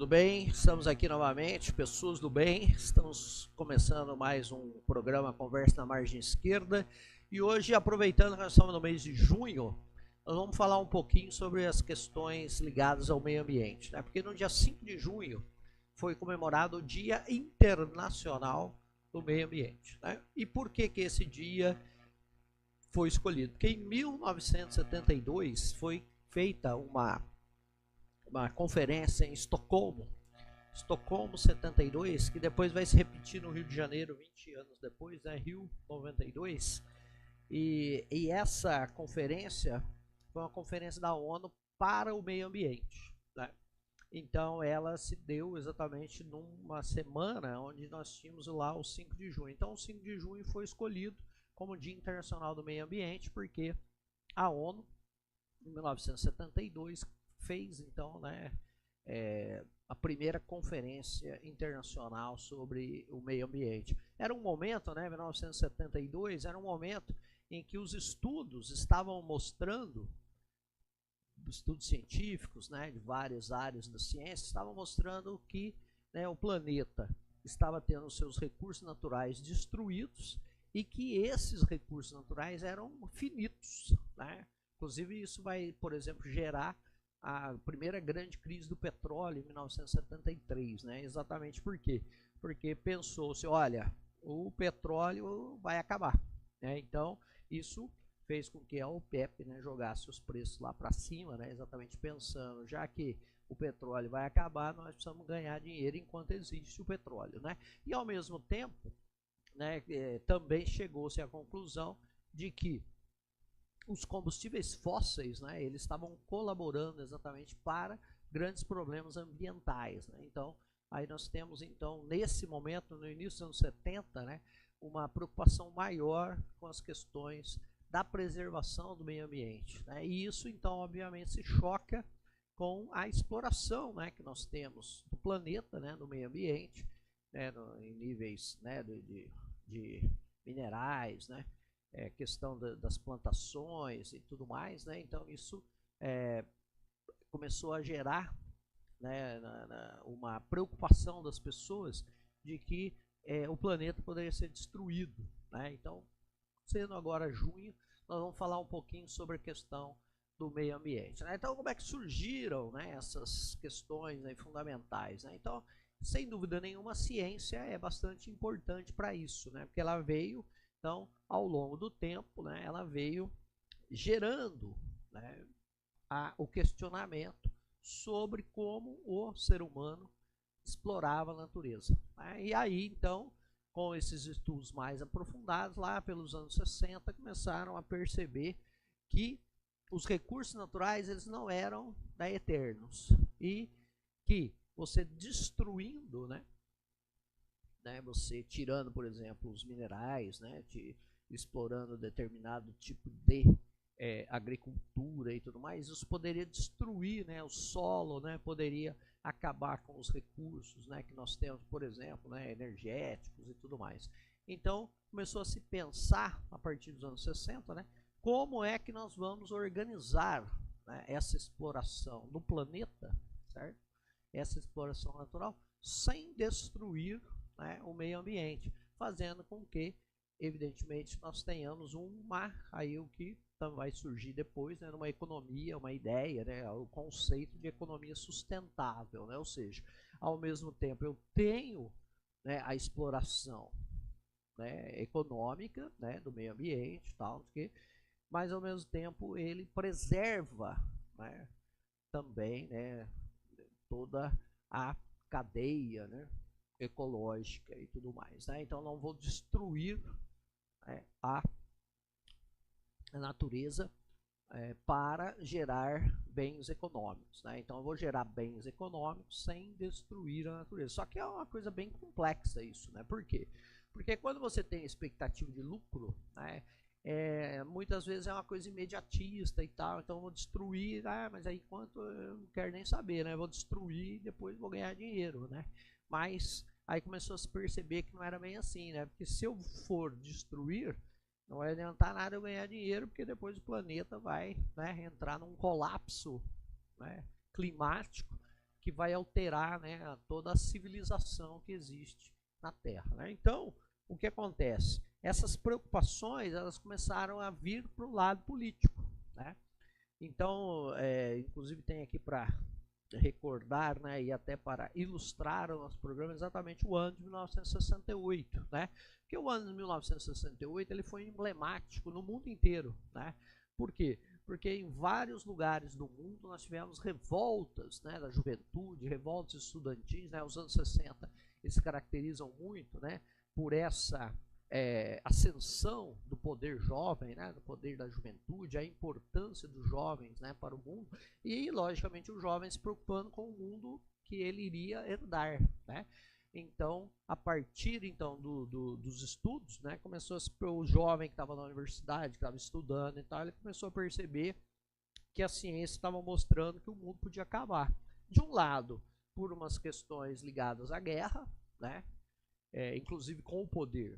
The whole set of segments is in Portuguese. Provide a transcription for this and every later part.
tudo bem? Estamos aqui novamente, pessoas do bem. Estamos começando mais um programa Conversa na Margem Esquerda. E hoje, aproveitando que nós estamos no mês de junho, nós vamos falar um pouquinho sobre as questões ligadas ao meio ambiente, né? Porque no dia 5 de junho foi comemorado o Dia Internacional do Meio Ambiente, né? E por que esse dia foi escolhido? Porque em 1972 foi feita uma conferência em Estocolmo 72, que depois vai se repetir no Rio de Janeiro 20 anos depois, né? Rio 92. E essa conferência foi uma conferência da ONU para o meio ambiente, né? Então ela se deu exatamente numa semana onde nós tínhamos lá o 5 de junho. Então o 5 de junho foi escolhido como Dia Internacional do Meio Ambiente porque a ONU, em 1972, fez então, né, a primeira conferência internacional sobre o meio ambiente. Era um momento, né, 1972, era um momento em que os estudos estavam mostrando, estudos científicos, né, de várias áreas da ciência, estavam mostrando que, né, o planeta estava tendo seus recursos naturais destruídos e que esses recursos naturais eram finitos, né? Inclusive isso vai, por exemplo, gerar a primeira grande crise do petróleo em 1973, né? Exatamente por quê? Porque pensou-se, olha, o petróleo vai acabar, né? Então isso fez com que a OPEP, né, jogasse os preços lá para cima, né? Exatamente pensando, já que o petróleo vai acabar, nós precisamos ganhar dinheiro enquanto existe o petróleo, né? E ao mesmo tempo, né, também chegou-se à conclusão de que os combustíveis fósseis, né, eles estavam colaborando exatamente para grandes problemas ambientais, né? Então, aí nós temos, então, nesse momento, no início dos anos 70, né, uma preocupação maior com as questões da preservação do meio ambiente, né? E isso, então, obviamente, se choca com a exploração, né, que nós temos do planeta, né, do meio ambiente, né, em níveis, né, de minerais, né? Questão das plantações e tudo mais, né? Então isso começou a gerar, né, uma preocupação das pessoas de que o planeta poderia ser destruído, né? Então, sendo agora junho, nós vamos falar um pouquinho sobre a questão do meio ambiente, né? Então, como é que surgiram, né, essas questões aí fundamentais, né? Então, sem dúvida nenhuma, a ciência é bastante importante para isso, né? Porque ela veio, então, ao longo do tempo, né, ela veio gerando, né, o questionamento sobre como o ser humano explorava a natureza, né? E aí, então, com esses estudos mais aprofundados, lá pelos anos 60, começaram a perceber que os recursos naturais eles não eram, né, eternos e que você destruindo, né, você tirando, por exemplo, os minerais, né, explorando determinado tipo de agricultura e tudo mais, isso poderia destruir, né, o solo, né, poderia acabar com os recursos, né, que nós temos, por exemplo, né, energéticos e tudo mais. Então, começou a se pensar, a partir dos anos 60, né, como é que nós vamos organizar, né, essa exploração do planeta, certo? Essa exploração natural, sem destruir, né, o meio ambiente, fazendo com que, evidentemente, nós tenhamos aí o que vai surgir depois, né, numa economia, uma ideia, né, o conceito de economia sustentável, né? Ou seja, ao mesmo tempo eu tenho, né, a exploração, né, econômica, né, do meio ambiente, tal, mas ao mesmo tempo ele preserva, né, também, né, toda a cadeia, né, ecológica e tudo mais, né? Então não vou destruir, né, a natureza para gerar bens econômicos, né? Então eu vou gerar bens econômicos sem destruir a natureza. Só que é uma coisa bem complexa isso, né? Por quê? Porque quando você tem expectativa de lucro, né, muitas vezes é uma coisa imediatista e tal, então eu vou destruir, mas aí quanto eu não quero nem saber, né? Eu vou destruir e depois vou ganhar dinheiro, né? Mas aí começou a se perceber que não era bem assim, né? Porque se eu for destruir, não vai adiantar nada eu ganhar dinheiro, porque depois o planeta vai, né, entrar num colapso, né, climático, que vai alterar, né, toda a civilização que existe na Terra, né? Então, o que acontece? Essas preocupações, elas começaram a vir para o lado político, né? Então, inclusive tem aqui para recordar, né, e até para ilustrar o nosso programa, exatamente o ano de 1968, né? Porque o ano de 1968 ele foi emblemático no mundo inteiro, né? Por quê? Porque em vários lugares do mundo nós tivemos revoltas, né, da juventude, revoltas estudantis, né? Os anos 60 eles se caracterizam muito, né, por essa ascensão do poder jovem, né, do poder da juventude, a importância dos jovens, né, para o mundo e, logicamente, os jovens se preocupando com o mundo que ele iria herdar, né? Então, a partir então dos estudos, né, começou o jovem que estava na universidade, que estava estudando e tal, ele começou a perceber que a ciência estava mostrando que o mundo podia acabar. De um lado, por umas questões ligadas à guerra, né, inclusive com o poder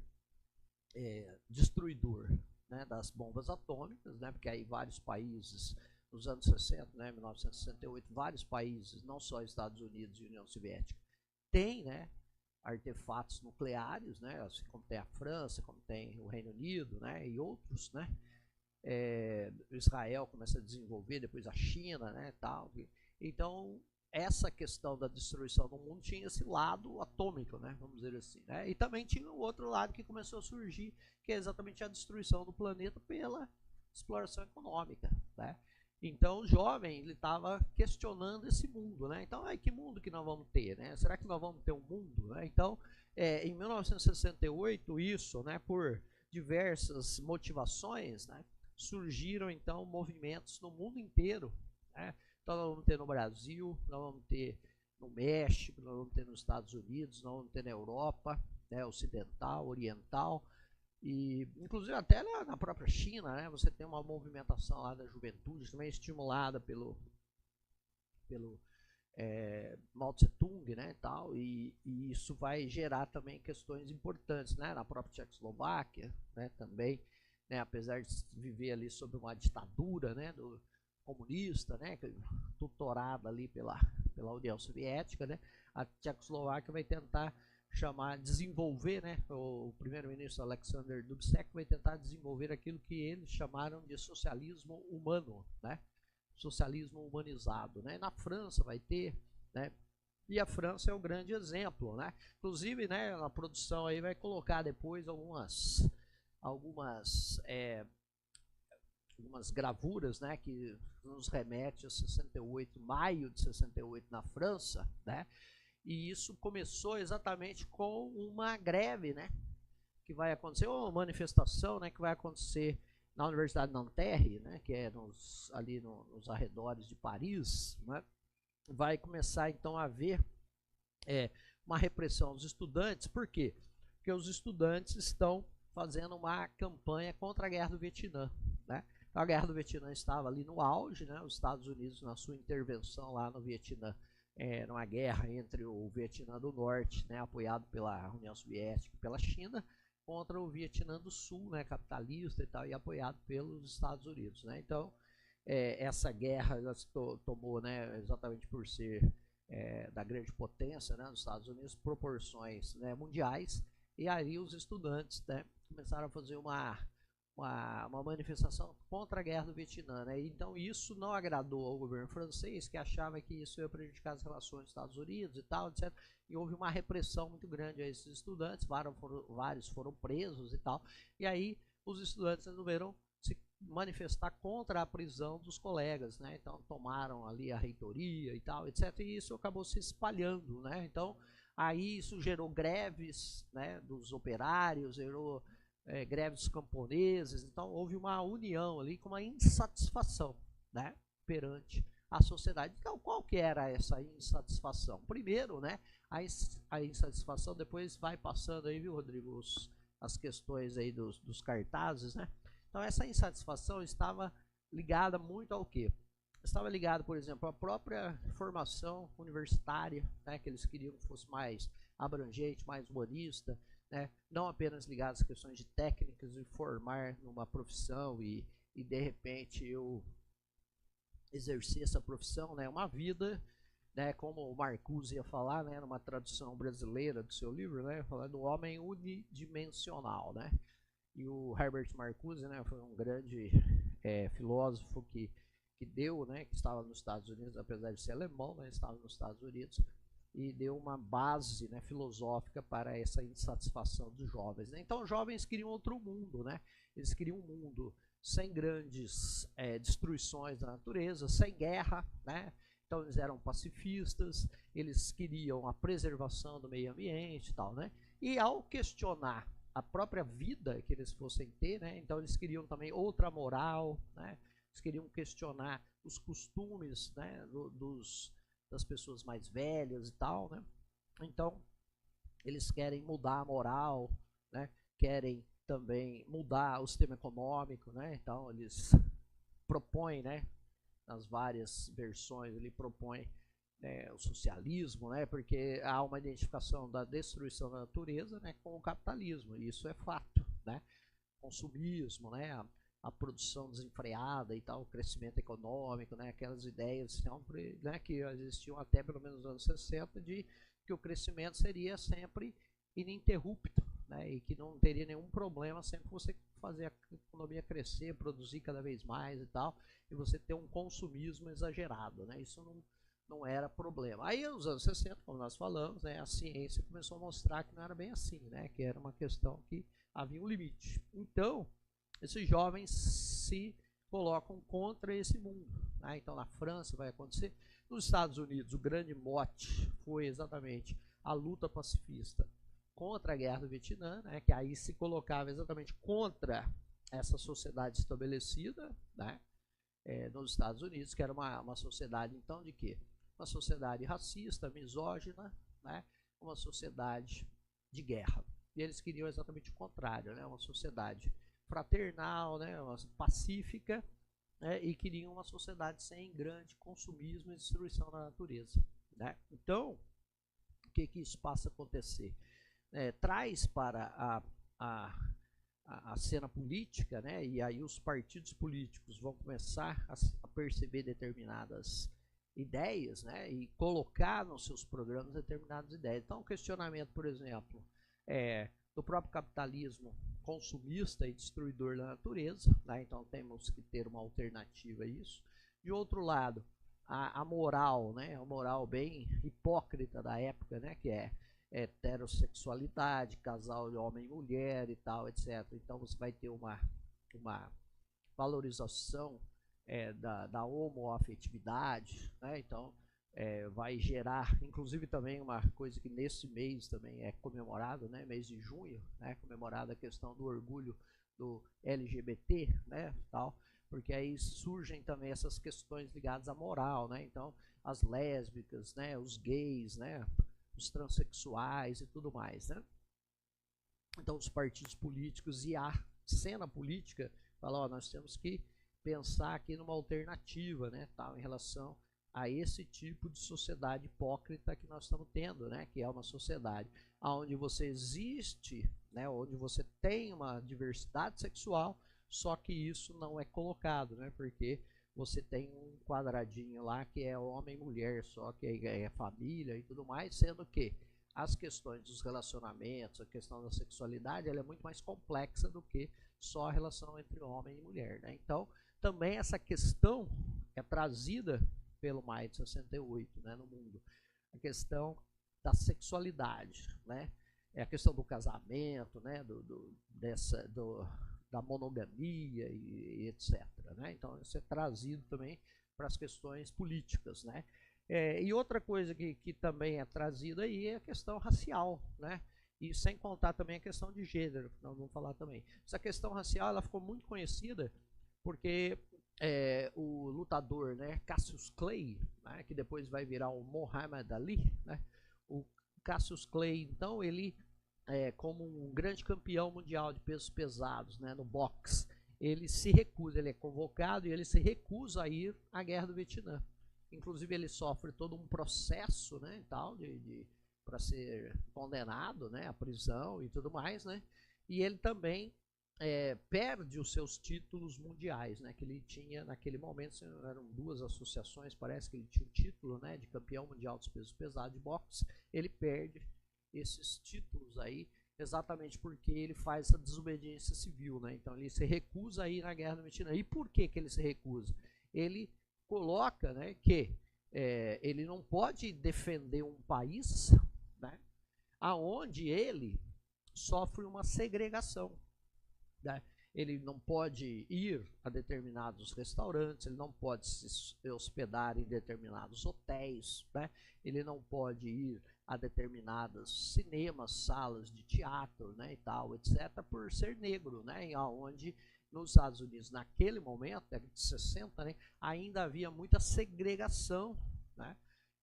destruidor, né, das bombas atômicas, né, porque aí vários países, nos anos 60, né, 1968, vários países, não só Estados Unidos e União Soviética, têm, né, artefatos nucleares, né, assim como tem a França, como tem o Reino Unido, né, e outros, né, Israel começa a desenvolver, depois a China, né, tal. Então, essa questão da destruição do mundo tinha esse lado atômico, né, vamos dizer assim, né, e também tinha o outro lado que começou a surgir, que é exatamente a destruição do planeta pela exploração econômica, né. Então o jovem ele estava questionando esse mundo, né? Então, que mundo que nós vamos ter, né? Será que nós vamos ter um mundo, né? Então, em 1968 isso, né? Por diversas motivações, né? Surgiram então movimentos no mundo inteiro, né? Então nós vamos ter no Brasil, nós vamos ter no México, nós vamos ter nos Estados Unidos, nós vamos ter na Europa, né? Ocidental, oriental. E inclusive até na própria China, né, você tem uma movimentação lá da juventude também estimulada pelo Mao Tse Tung, né, tal, e isso vai gerar também questões importantes, né, na própria Tchecoslováquia, né, também, né, apesar de viver ali sob uma ditadura, né, do comunista, né, tutorada ali pela União Soviética, né, a Tchecoslováquia vai tentar desenvolver, né, o primeiro-ministro Alexander Dubček vai tentar desenvolver aquilo que eles chamaram de socialismo humano, né, socialismo humanizado, né. Na França vai ter, né, e a França é o grande exemplo, né. Inclusive, né, na produção aí vai colocar depois algumas gravuras, né, que nos remete a 68, maio de 68 na França, né. E isso começou exatamente com uma greve, né, que vai acontecer, ou uma manifestação, né, que vai acontecer na Universidade de Nanterre, né, que é ali nos arredores de Paris, né. Vai começar então a haver uma repressão dos estudantes. Por quê? Porque os estudantes estão fazendo uma campanha contra a Guerra do Vietnã, né. A Guerra do Vietnã estava ali no auge, né, os Estados Unidos na sua intervenção lá no Vietnã, numa guerra entre o Vietnã do Norte, né, apoiado pela União Soviética e pela China, contra o Vietnã do Sul, né, capitalista e tal, e apoiado pelos Estados Unidos, né. Então, essa guerra tomou, né, exatamente por ser da grande potência, né, dos Estados Unidos, proporções, né, mundiais, e aí os estudantes, né, começaram a fazer uma manifestação contra a guerra do Vietnã, né? Então isso não agradou ao governo francês, que achava que isso ia prejudicar as relações dos Estados Unidos e tal, etc. E houve uma repressão muito grande a esses estudantes, vários foram presos e tal. E aí os estudantes resolveram se manifestar contra a prisão dos colegas, né? Então tomaram ali a reitoria e tal, etc. E isso acabou se espalhando, né? Então aí isso gerou greves, né, dos operários, gerou greves dos camponeses. Então houve uma união ali com uma insatisfação, né, perante a sociedade. Então qual que era essa insatisfação? Primeiro, né, a insatisfação, depois vai passando aí, viu, Rodrigo, as questões aí dos cartazes, né. Então essa insatisfação estava ligada muito ao quê? Estava ligado, por exemplo, à própria formação universitária, né, que eles queriam que fosse mais abrangente, mais humanista, né, não apenas ligadas às questões de técnicas e formar numa profissão e de repente eu exercer essa profissão, né, uma vida né, como o Marcuse ia falar, né, numa tradução brasileira do seu livro, né, falando do homem unidimensional, né, e o Herbert Marcuse, né, foi um grande filósofo que deu, né, que estava nos Estados Unidos, apesar de ser alemão, né, estava nos Estados Unidos, e deu uma base, né, filosófica para essa insatisfação dos jovens, né. Então os jovens queriam outro mundo, né, eles queriam um mundo sem grandes destruições da natureza, sem guerra, né. Então eles eram pacifistas, eles queriam a preservação do meio ambiente e tal, né. E ao questionar a própria vida que eles fossem ter, né, então eles queriam também outra moral, né, eles queriam questionar os costumes, né, das pessoas mais velhas e tal, né. Então eles querem mudar a moral, né, querem também mudar o sistema econômico, né, então eles propõem, né, nas várias versões, ele propõe o socialismo, né, porque há uma identificação da destruição da natureza, né, com o capitalismo, e isso é fato, né, consumismo, né, a produção desenfreada e tal, o crescimento econômico, né, aquelas ideias sempre, né, que existiam até pelo menos nos anos 60 de que o crescimento seria sempre ininterrupto, né, e que não teria nenhum problema sempre você fazer a economia crescer, produzir cada vez mais e tal, e você ter um consumismo exagerado, né, isso não era problema. Aí nos anos 60, como nós falamos, né, a ciência começou a mostrar que não era bem assim, né, que era uma questão que havia um limite. Então, esses jovens se colocam contra esse mundo, né? Então na França vai acontecer, nos Estados Unidos o grande mote foi exatamente a luta pacifista contra a guerra do Vietnã, né, que aí se colocava exatamente contra essa sociedade estabelecida, né, nos Estados Unidos, que era uma sociedade então de quê? Uma sociedade racista, misógina, né, uma sociedade de guerra. E eles queriam exatamente o contrário, né, uma sociedade fraternal, né, pacífica, né, e queriam uma sociedade sem grande consumismo e destruição da natureza, né. Então, o que isso passa a acontecer? Traz para a cena política, né, e aí os partidos políticos vão começar a perceber determinadas ideias, né, e colocar nos seus programas determinadas ideias. Então, o questionamento, por exemplo, do próprio capitalismo consumista e destruidor da natureza, né, então temos que ter uma alternativa a isso. De outro lado, a moral, né, a moral bem hipócrita da época, né, que é heterossexualidade, casal de homem e mulher e tal, etc. Então você vai ter uma valorização da homoafetividade, né? Então vai gerar, inclusive também uma coisa que nesse mês também é comemorado, né? Mês de junho, né? Comemorada a questão do orgulho do LGBT, né? Tal, porque aí surgem também essas questões ligadas à moral, né? Então as lésbicas, né? Os gays, né? Os transexuais e tudo mais, né? Então os partidos políticos e a cena política falam, ó, nós temos que pensar aqui numa alternativa, né, tal, em relação a esse tipo de sociedade hipócrita que nós estamos tendo, né, que é uma sociedade onde você existe, né, onde você tem uma diversidade sexual, só que isso não é colocado, né, porque você tem um quadradinho lá que é homem e mulher, só que é família e tudo mais, sendo que as questões dos relacionamentos, a questão da sexualidade, ela é muito mais complexa do que só a relação entre homem e mulher, né? Então, também essa questão é trazida pelo Maio de 68, né, no mundo. A questão da sexualidade, né? É a questão do casamento, né, da monogamia e etc. Né? Então, isso é trazido também para as questões políticas. Né? E outra coisa que também é trazida aí é a questão racial, né? E sem contar também a questão de gênero, que nós vamos falar também. Essa questão racial ela ficou muito conhecida porque o lutador, né, Cassius Clay, né, que depois vai virar o Muhammad Ali, né? O Cassius Clay, então, ele como um grande campeão mundial de pesos pesados, né, no boxe, ele se recusa, ele é convocado e ele se recusa a ir à guerra do Vietnã. Inclusive ele sofre todo um processo, né, tal, para ser condenado, né, à prisão e tudo mais, né, e ele também perde os seus títulos mundiais, né, que ele tinha naquele momento. Eram duas associações, parece que ele tinha o título, né, de campeão mundial dos pesos pesados de boxe. Ele perde esses títulos aí exatamente porque ele faz essa desobediência civil, né? Então ele se recusa a ir na guerra do Vietnã. E por que ele se recusa? Ele coloca, né, que ele não pode defender um país, né, aonde ele sofre uma segregação, né? Ele não pode ir a determinados restaurantes, ele não pode se hospedar em determinados hotéis, né? Ele não pode ir a determinados cinemas, salas de teatro, né, e tal, etc., por ser negro, né, onde nos Estados Unidos, naquele momento, década de 60, né, ainda havia muita segregação, né,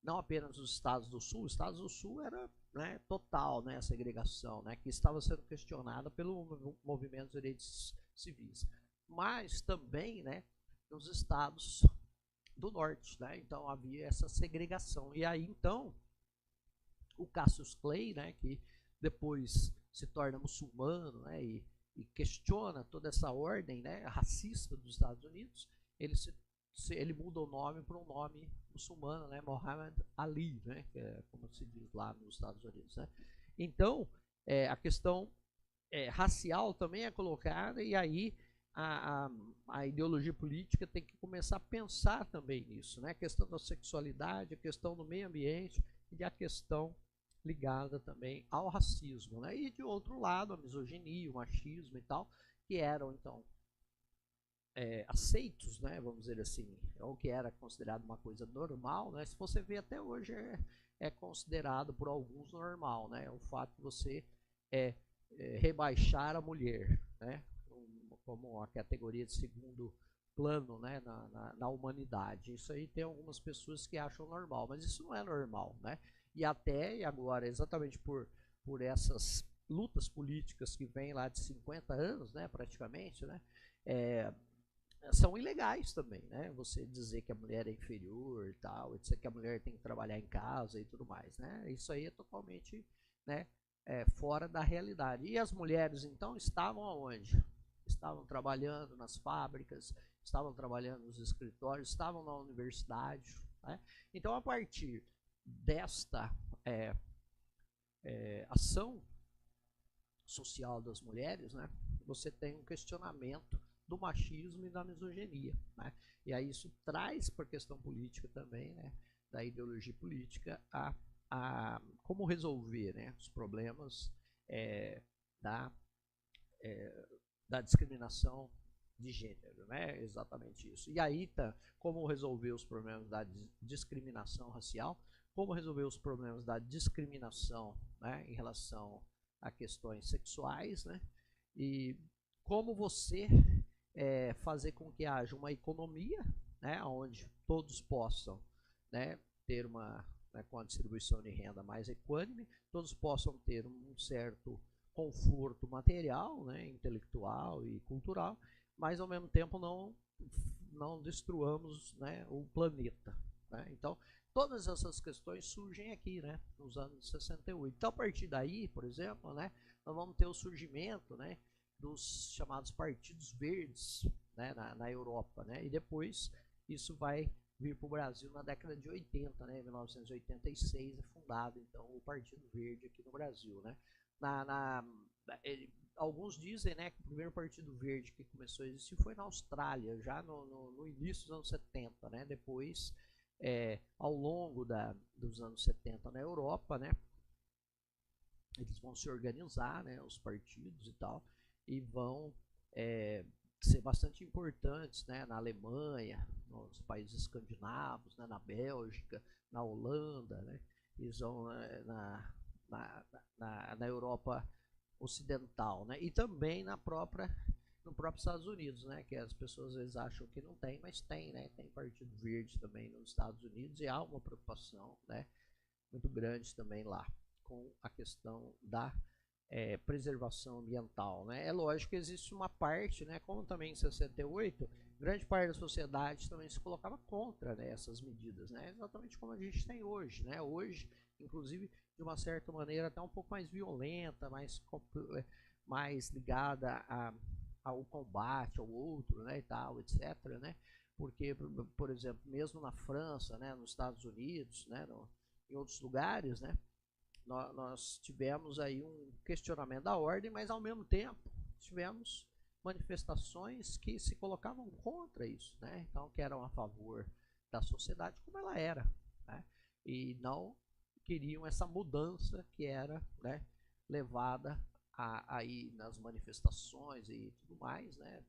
não apenas nos Estados do Sul. Os Estados do Sul era, né, total, né, a segregação, né, que estava sendo questionada pelo movimento dos direitos civis, mas também, né, nos estados do norte, né, então havia essa segregação. E aí então o Cassius Clay, né, que depois se torna muçulmano, né, e questiona toda essa ordem, né, racista dos Estados Unidos, ele muda o nome para um nome muçulmano, né, Muhammad Ali, né, que é como se diz lá nos Estados Unidos, né. Então, a questão racial também é colocada, e aí a ideologia política tem que começar a pensar também nisso, né, a questão da sexualidade, a questão do meio ambiente e a questão ligada também ao racismo, né, e de outro lado a misoginia, o machismo e tal, que eram então aceitos, né, vamos dizer assim, o que era considerado uma coisa normal, né, se você vê até hoje é considerado por alguns normal, né, o fato de você rebaixar a mulher, né, como a categoria de segundo plano, né, na humanidade. Isso aí tem algumas pessoas que acham normal, mas isso não é normal, né, e agora, exatamente por essas lutas políticas que vêm lá de 50 anos, né, praticamente, né, são ilegais também, né? Você dizer que a mulher é inferior e tal, etc., que a mulher tem que trabalhar em casa e tudo mais, né? Isso aí é totalmente, né, fora da realidade. E as mulheres, então, estavam aonde? Estavam trabalhando nas fábricas, estavam trabalhando nos escritórios, estavam na universidade, né? Então, a partir desta ação social das mulheres, né, você tem um questionamento do machismo e da misoginia, né? E aí isso traz para a questão política também, né, da ideologia política, como resolver, né, os problemas da discriminação de gênero, né? Exatamente isso. E aí tá como resolver os problemas da discriminação racial, como resolver os problemas da discriminação, né, em relação a questões sexuais, né? E como você fazer com que haja uma economia, né, onde todos possam, né, ter com a distribuição de renda mais equânime, todos possam ter um certo conforto material, né, intelectual e cultural, mas ao mesmo tempo não destruamos, né, o planeta, né? Então, todas essas questões surgem aqui, né, nos anos 68. Então, a partir daí, por exemplo, né, nós vamos ter o surgimento, né, dos chamados partidos verdes, né, na Europa, né, e depois isso vai vir para o Brasil na década de 80, né, em 1986 é fundado então o Partido Verde aqui no Brasil, né. Alguns dizem, né, que o primeiro Partido Verde que começou a existir foi na Austrália, já no início dos anos 70, né, depois ao longo dos anos 70 na Europa, né, eles vão se organizar, né, os partidos e tal, e vão ser bastante importantes, né, na Alemanha, nos países escandinavos, né, na Bélgica, na Holanda, né, eles vão na Europa ocidental, né, e também no próprio Estados Unidos, né, que as pessoas às vezes acham que não tem, mas tem, né, tem Partido Verde também nos Estados Unidos, e há uma preocupação, né, muito grande também lá com a questão da preservação ambiental, né. É lógico que existe uma parte, né, como também em 68, grande parte da sociedade também se colocava contra, né, essas medidas, né, exatamente como a gente tem hoje, né, hoje, inclusive, de uma certa maneira até um pouco mais violenta, mais ligada ao combate ao outro, né, e tal, etc., né? Porque, por exemplo, mesmo na França, né, nos Estados Unidos, né, em outros lugares, né, nós tivemos aí um questionamento da ordem, mas ao mesmo tempo tivemos manifestações que se colocavam contra isso, né? Então, que eram a favor da sociedade como ela era, né? E não queriam essa mudança que era, né, levada aí nas manifestações e tudo mais, né,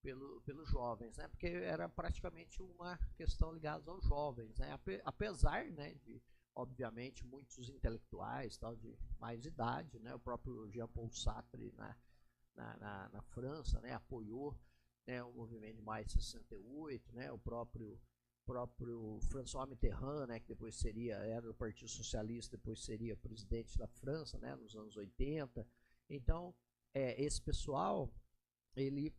pelos jovens, né? Porque era praticamente uma questão ligada aos jovens, né? Apesar, né, de obviamente muitos intelectuais tal de mais idade, né? O próprio Jean-Paul Sartre na França, né, apoiou, né, o movimento de maio de 68, né, o próprio François Mitterrand, né, que depois era do Partido Socialista, depois seria presidente da França, né, nos anos 80. Então, esse pessoal, ele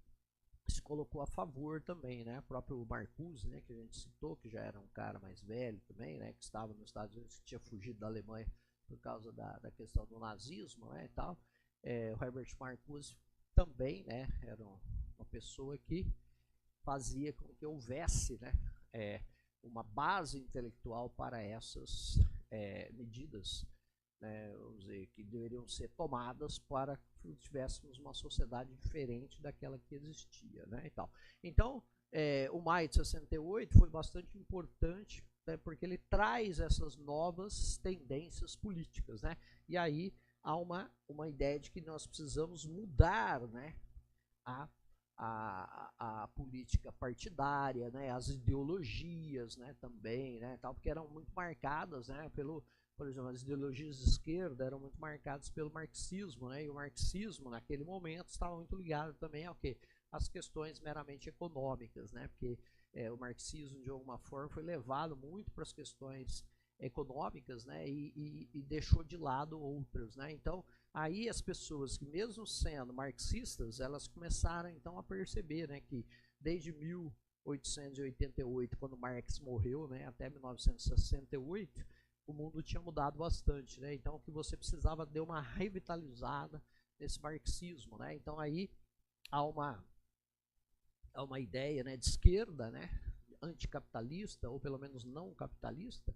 se colocou a favor também, né, o próprio Marcuse, né, que a gente citou, que já era um cara mais velho também, né, que estava nos Estados Unidos, que tinha fugido da Alemanha por causa da questão do nazismo, né, e tal. O Herbert Marcuse também, né, era uma pessoa que fazia com que houvesse, né, uma base intelectual para essas medidas, né, vamos dizer, que deveriam ser tomadas para que tivéssemos uma sociedade diferente daquela que existia, né, e tal. Então, o maio de 68 foi bastante importante, né, porque ele traz essas novas tendências políticas, né, e aí há uma ideia de que nós precisamos mudar, né, a política partidária, né, as ideologias, né, também, né, tal, porque eram muito marcadas, né, por exemplo, as ideologias de esquerda eram muito marcadas pelo marxismo, né, e o marxismo naquele momento estava muito ligado também ao quê? As questões meramente econômicas, né, porque o marxismo de alguma forma foi levado muito para as questões econômicas, né, e deixou de lado outras, né. Então aí as pessoas que mesmo sendo marxistas, elas começaram então a perceber, né, que desde 1888, quando Marx morreu, né, até 1968, o mundo tinha mudado bastante, né. Então que você precisava dar uma revitalizada nesse marxismo, né. Então aí há uma ideia, né, de esquerda, né, anticapitalista ou pelo menos não capitalista,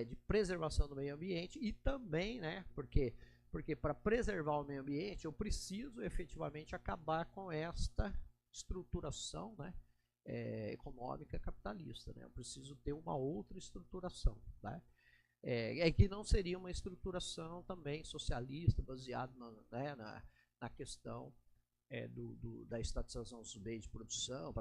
de preservação do meio ambiente e também, né, porque para preservar o meio ambiente eu preciso efetivamente acabar com esta estruturação, né, econômica capitalista, né, eu preciso ter uma outra estruturação, né, que não seria uma estruturação também socialista baseada né, na questão da estatização dos meios de produção,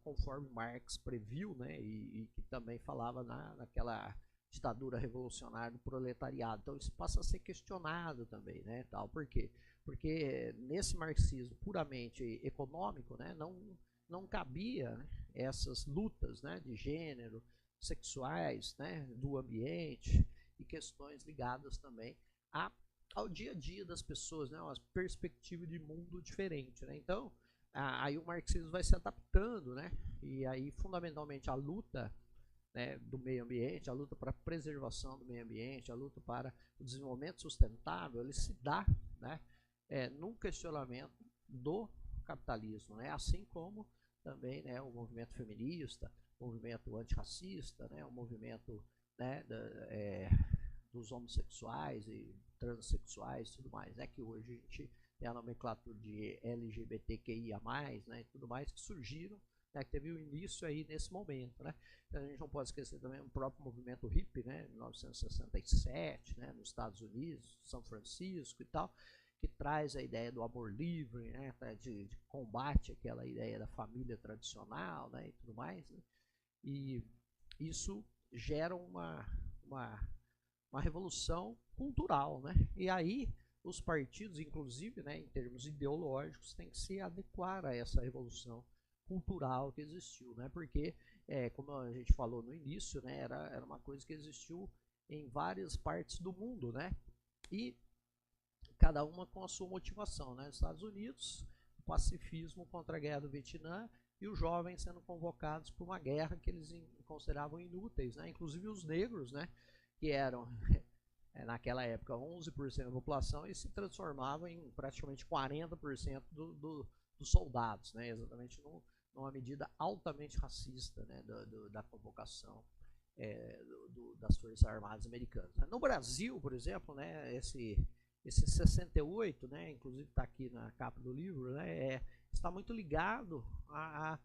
conforme Marx previu, né, e que também falava naquela ditadura revolucionária do proletariado. Então isso passa a ser questionado também, né, tal. Por quê? Porque nesse marxismo puramente econômico, né, não cabia, né, essas lutas, né, de gênero, sexuais, né, do ambiente e questões ligadas também ao dia a dia das pessoas, né, uma perspectiva de mundo diferente, né. Então aí o marxismo vai se adaptando, né, e aí fundamentalmente a luta, né, do meio ambiente, a luta para a preservação do meio ambiente, a luta para o desenvolvimento sustentável, ele se dá, né, num questionamento do capitalismo, né, assim como também, né, o movimento feminista, o movimento antirracista, né, o movimento, né, dos homossexuais e transexuais e tudo mais, né, que hoje a gente tem a nomenclatura de LGBTQIA+, né, e tudo mais, que surgiram, né, que teve o início aí nesse momento, né. A gente não pode esquecer também o próprio movimento hippie, né, em 1967, né, nos Estados Unidos, São Francisco e tal, que traz a ideia do amor livre, né, de combate àquela ideia da família tradicional, né, e tudo mais, né, e isso gera uma revolução cultural, né, e aí os partidos, inclusive, né, em termos ideológicos, têm que se adequar a essa revolução cultural que existiu, né, porque como a gente falou no início, né, era uma coisa que existiu em várias partes do mundo, né, e cada uma com a sua motivação, né, nos Estados Unidos, o pacifismo contra a guerra do Vietnã e os jovens sendo convocados para uma guerra que eles consideravam inúteis, né, inclusive os negros, né, que eram naquela época 11% da população e se transformavam em praticamente 40% dos soldados, né, exatamente numa medida altamente racista, né, da convocação das Forças Armadas Americanas. No Brasil, por exemplo, né, esse 68, né, inclusive está aqui na capa do livro, né, está muito ligado à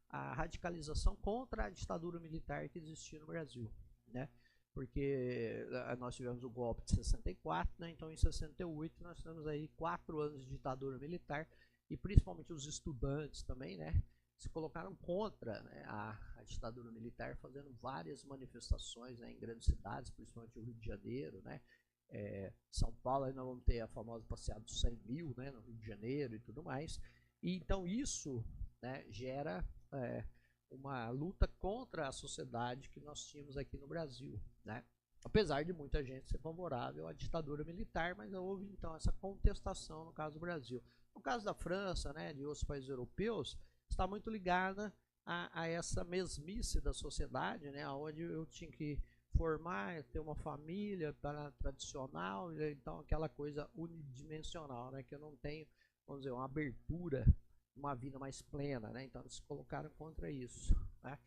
radicalização contra a ditadura militar que existia no Brasil, né, porque nós tivemos o golpe de 64, né, então em 68 nós temos aí 4 anos de ditadura militar e principalmente os estudantes também, né, se colocaram contra, né, a ditadura militar, fazendo várias manifestações, né, em grandes cidades, principalmente o Rio de Janeiro, né, São Paulo, aí nós vamos ter a famosa passeada dos 100 mil, né, no Rio de Janeiro e tudo mais. E então isso, né, gera uma luta contra a sociedade que nós tínhamos aqui no Brasil, né? Apesar de muita gente ser favorável à ditadura militar, mas houve então essa contestação no caso do Brasil. No caso da França, né, de outros países europeus, está muito ligada a essa mesmice da sociedade, né, onde eu tinha que formar, ter uma família tradicional, então aquela coisa unidimensional, né, que eu não tenho, vamos dizer, uma abertura, uma vida mais plena, né, então eles se colocaram contra isso, né.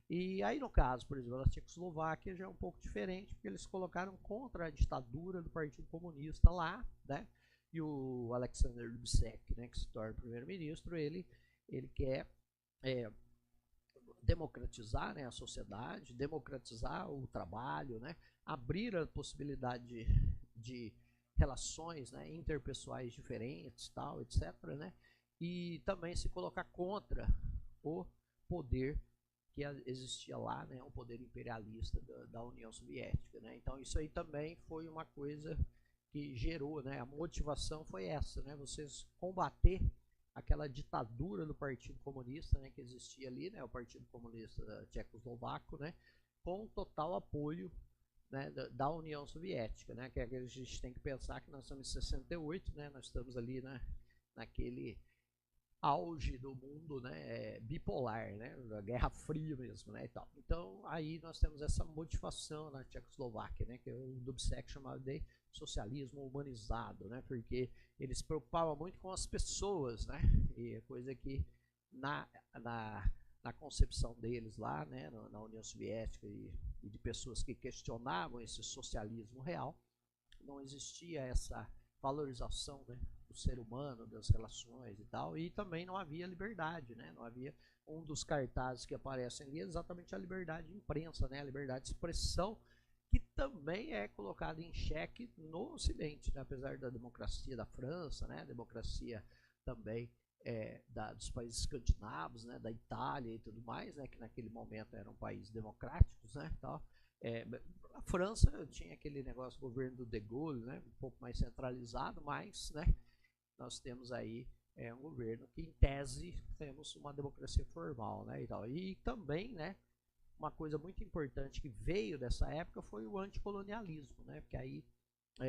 E aí no caso, por exemplo, da Tchecoslováquia já é um pouco diferente, porque eles se colocaram contra a ditadura do Partido Comunista lá, né, e o Alexander Dubček, né, que se torna primeiro-ministro, ele quer democratizar, né, a sociedade, democratizar o trabalho, né, abrir a possibilidade de relações, né, interpessoais diferentes, tal, etc., né, e também se colocar contra o poder que existia lá, né, o poder imperialista da União Soviética, né. Então isso aí também foi uma coisa que gerou, né, a motivação foi essa, né, vocês combater aquela ditadura do Partido Comunista, né, que existia ali, né, o Partido Comunista Tchecoslovaco, né, com total apoio, né, da União Soviética, né, que a gente tem que pensar que nós estamos em 68, né, nós estamos ali, né, naquele auge do mundo, né, bipolar, né, da Guerra Fria mesmo, né, e tal. Então aí nós temos essa motivação na Tchecoslováquia, né, que o Dubček chamava de socialismo humanizado, né, porque eles se preocupavam muito com as pessoas, né, e coisa que na concepção deles lá, né, na União Soviética e de pessoas que questionavam esse socialismo real, não existia essa valorização, né, do ser humano, das relações e tal, e também não havia liberdade, né, não havia um dos cartazes que aparecem ali, exatamente a liberdade de imprensa, né, a liberdade de expressão, que também é colocada em xeque no Ocidente, né, apesar da democracia da França, né, democracia também dos países escandinavos, né, da Itália e tudo mais, né, que naquele momento eram países democráticos, né, tal. A França tinha aquele negócio do governo do De Gaulle, né, um pouco mais centralizado, mas, né, nós temos aí um governo que, em tese, temos uma democracia formal, né, e tal. E também, né, uma coisa muito importante que veio dessa época foi o anticolonialismo, né, porque aí,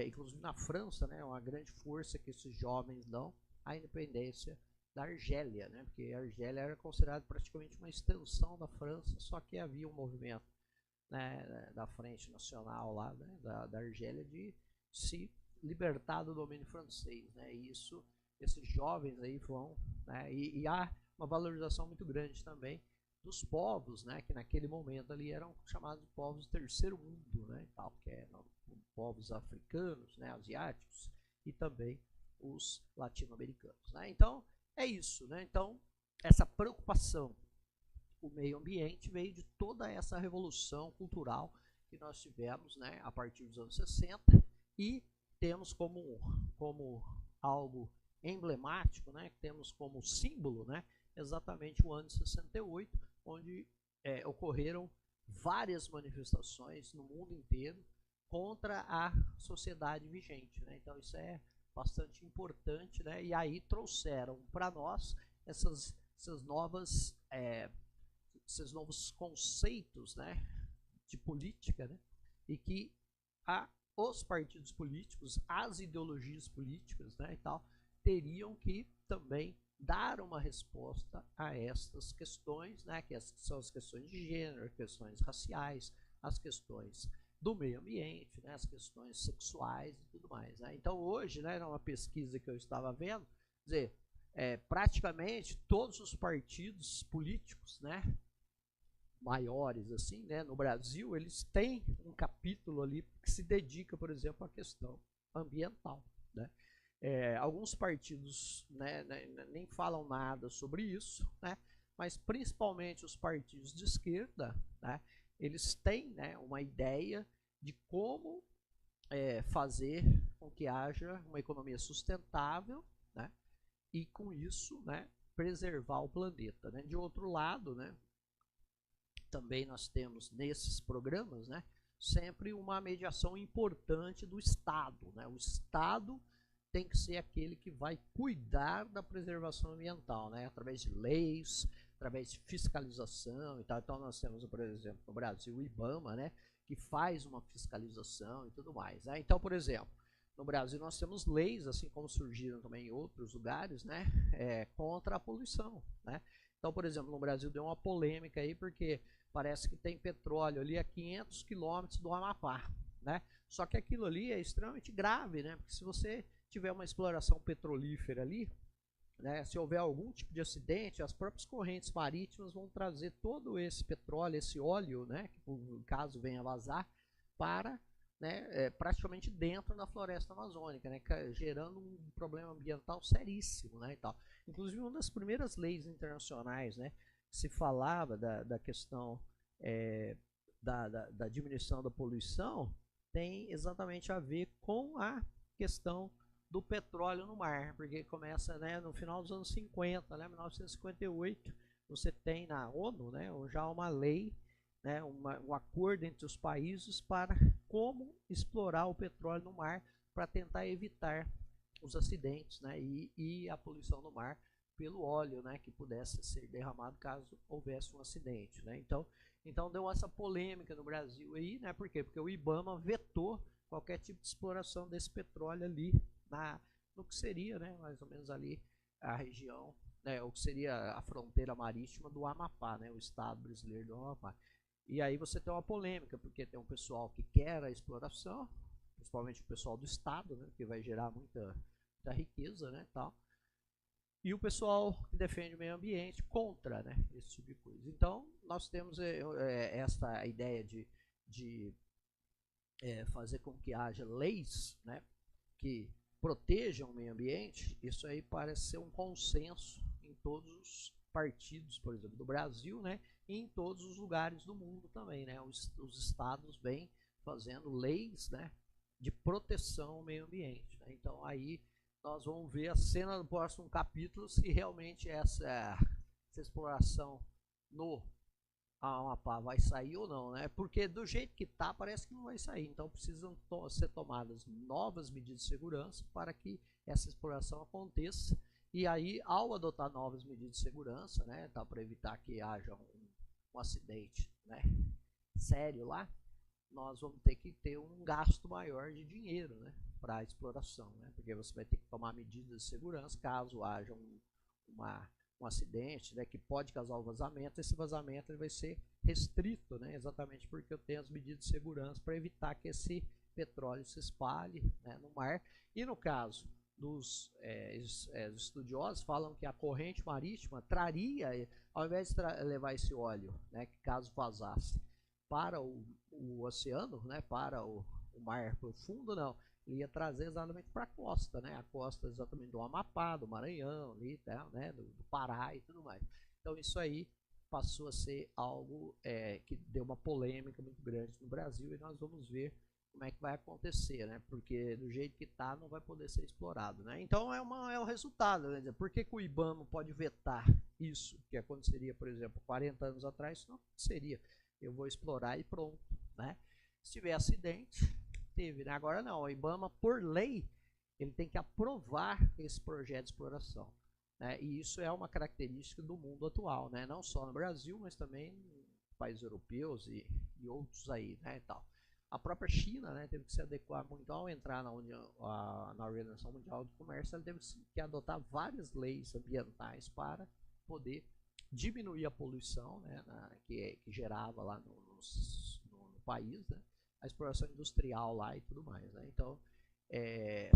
inclusive na França, né, uma grande força que esses jovens dão a independência da Argélia, né, porque a Argélia era considerada praticamente uma extensão da França, só que havia um movimento, né, da Frente Nacional lá, né, da Argélia, de se libertar do domínio francês, né, e isso, esses jovens aí vão, né, e há uma valorização muito grande também dos povos, né, que naquele momento ali eram chamados de povos do terceiro mundo, né, tal, que eram povos africanos, né, asiáticos e também os latino-americanos, né. Então é isso, né, então essa preocupação com o meio ambiente veio de toda essa revolução cultural que nós tivemos, né, a partir dos anos 60, e temos como algo emblemático, né, temos como símbolo, né, exatamente o ano de 68, onde ocorreram várias manifestações no mundo inteiro contra a sociedade vigente, né, então isso é bastante importante, né, e aí trouxeram para nós esses novos conceitos, né, de política, né, e que os partidos políticos, as ideologias políticas, né, e tal, teriam que também dar uma resposta a estas questões, né, que são as questões de gênero, as questões raciais, as questões do meio ambiente, né, as questões sexuais e tudo mais, né. Então hoje, né, numa pesquisa que eu estava vendo, quer dizer, praticamente todos os partidos políticos, né, maiores assim, né, no Brasil, eles têm um capítulo ali que se dedica, por exemplo, à questão ambiental, né? Alguns partidos, né, nem falam nada sobre isso, né, mas principalmente os partidos de esquerda, né, eles têm, né, uma ideia de como fazer com que haja uma economia sustentável, né, e com isso, né, preservar o planeta, né? De outro lado, né, também nós temos nesses programas, né, sempre uma mediação importante do Estado, né? O Estado tem que ser aquele que vai cuidar da preservação ambiental, né, através de leis, através de fiscalização e tal. Então nós temos, por exemplo, no Brasil o IBAMA, né, que faz uma fiscalização e tudo mais, né? Então, por exemplo, no Brasil nós temos leis, assim como surgiram também em outros lugares, né, contra a poluição, né? Então, por exemplo, no Brasil deu uma polêmica aí porque parece que tem petróleo ali a 500 quilômetros do Amapá, né? Só que aquilo ali é extremamente grave, né? Porque se você tiver uma exploração petrolífera ali, né, se houver algum tipo de acidente, as próprias correntes marítimas vão trazer todo esse petróleo, esse óleo, né, que caso venha vazar, para, né, praticamente dentro da floresta amazônica, né, gerando um problema ambiental seríssimo, né, e tal. Inclusive, uma das primeiras leis internacionais, né, se falava da questão da diminuição da poluição, tem exatamente a ver com a questão do petróleo no mar, porque começa, né, no final dos anos 50, né, 1958, você tem na ONU, né, já uma lei, né, um acordo entre os países para como explorar o petróleo no mar para tentar evitar os acidentes, né, e a poluição no mar pelo óleo, né, que pudesse ser derramado caso houvesse um acidente, né? Então deu essa polêmica no Brasil aí, né? Por quê? Porque o IBAMA vetou qualquer tipo de exploração desse petróleo ali no que seria, né, mais ou menos ali a região, né, o que seria a fronteira marítima do Amapá, né, o estado brasileiro do Amapá. E aí você tem uma polêmica, porque tem um pessoal que quer a exploração, principalmente o pessoal do estado, né, que vai gerar muita riqueza, né, tal. E o pessoal que defende o meio ambiente contra, né, esse tipo de coisa. Então, nós temos essa ideia de fazer com que haja leis, né, que protejam o meio ambiente. Isso aí parece ser um consenso em todos os partidos, por exemplo, do Brasil, né, e em todos os lugares do mundo também, né. Os estados vêm fazendo leis, né, de proteção ao meio ambiente, né? Então aí nós vamos ver a cena do próximo capítulo se realmente essa exploração no Amapá vai sair ou não, né? Porque do jeito que tá, parece que não vai sair. Então precisam ser tomadas novas medidas de segurança para que essa exploração aconteça. E aí, ao adotar novas medidas de segurança, né, tá, para evitar que haja um acidente, né, sério lá, nós vamos ter que ter um gasto maior de dinheiro, né, para a exploração, né? Porque você vai ter que tomar medidas de segurança caso haja um acidente, né, que pode causar o vazamento. Esse vazamento ele vai ser restrito, né, exatamente porque eu tenho as medidas de segurança para evitar que esse petróleo se espalhe, né, no mar. E no caso dos estudiosos, falam que a corrente marítima traria, ao invés de levar esse óleo, né, que caso vazasse para o oceano, né, para o mar profundo, não, ele ia trazer exatamente para a costa, né? A costa exatamente do Amapá, do Maranhão, ali, né? do Pará e tudo mais. Então isso aí passou a ser algo que deu uma polêmica muito grande no Brasil e nós vamos ver como é que vai acontecer, né? Porque do jeito que está não vai poder ser explorado, né? Então é o resultado, né? Por que o IBAMA pode vetar isso que aconteceria, por exemplo, 40 anos atrás? Isso não aconteceria. Eu vou explorar e pronto, né? Se tiver acidente, teve, né? Agora não, o IBAMA, por lei, ele tem que aprovar esse projeto de exploração, né? E isso é uma característica do mundo atual, né? Não só no Brasil, mas também em países europeus e outros aí, né? E tal. A própria China, né, teve que se adequar muito ao entrar na Organização Mundial do Comércio. Ela teve que adotar várias leis ambientais para poder diminuir a poluição, né, que gerava lá no país, né? A exploração industrial lá e tudo mais, né? Então,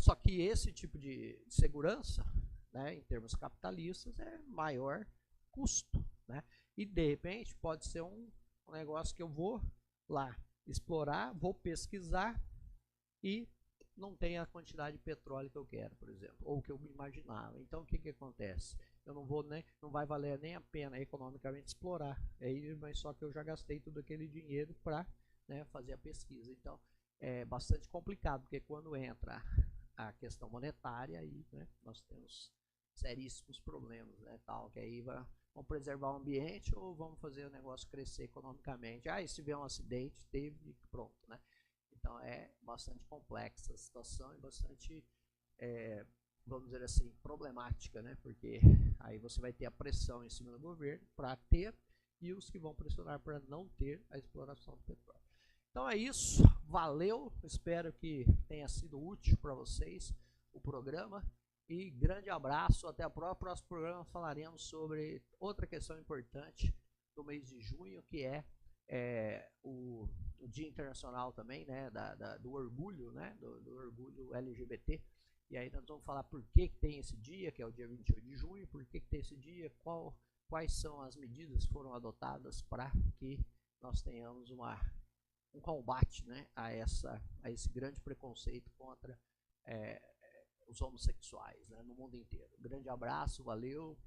só que esse tipo de segurança né, em termos capitalistas, é maior custo, né? E de repente pode ser um negócio que eu vou lá explorar, vou pesquisar e não tem a quantidade de petróleo que eu quero, por exemplo, ou que eu imaginava. Então o que acontece? Eu não vou nem, não vai valer nem a pena economicamente explorar, mas só que eu já gastei todo aquele dinheiro para, né, fazer a pesquisa. Então é bastante complicado, porque quando entra a questão monetária, aí, né, nós temos seríssimos problemas, né, tal, que aí vamos preservar o ambiente ou vamos fazer o negócio crescer economicamente. Ah, e se tiver um acidente, teve, pronto, né? Então é bastante complexa a situação e bastante, vamos dizer assim, problemática, né? Porque aí você vai ter a pressão em cima do governo para ter e os que vão pressionar para não ter a exploração do petróleo. Então é isso, valeu, espero que tenha sido útil para vocês o programa e grande abraço, até o próximo programa falaremos sobre outra questão importante do mês de junho, que é o Dia Internacional também, né, do orgulho, né, do orgulho LGBT. E aí nós vamos falar por que tem esse dia, que é o dia 28 de junho, por que tem esse dia, quais são as medidas que foram adotadas para que nós tenhamos um combate, né, a esse grande preconceito contra os homossexuais, né, no mundo inteiro. Um grande abraço, valeu!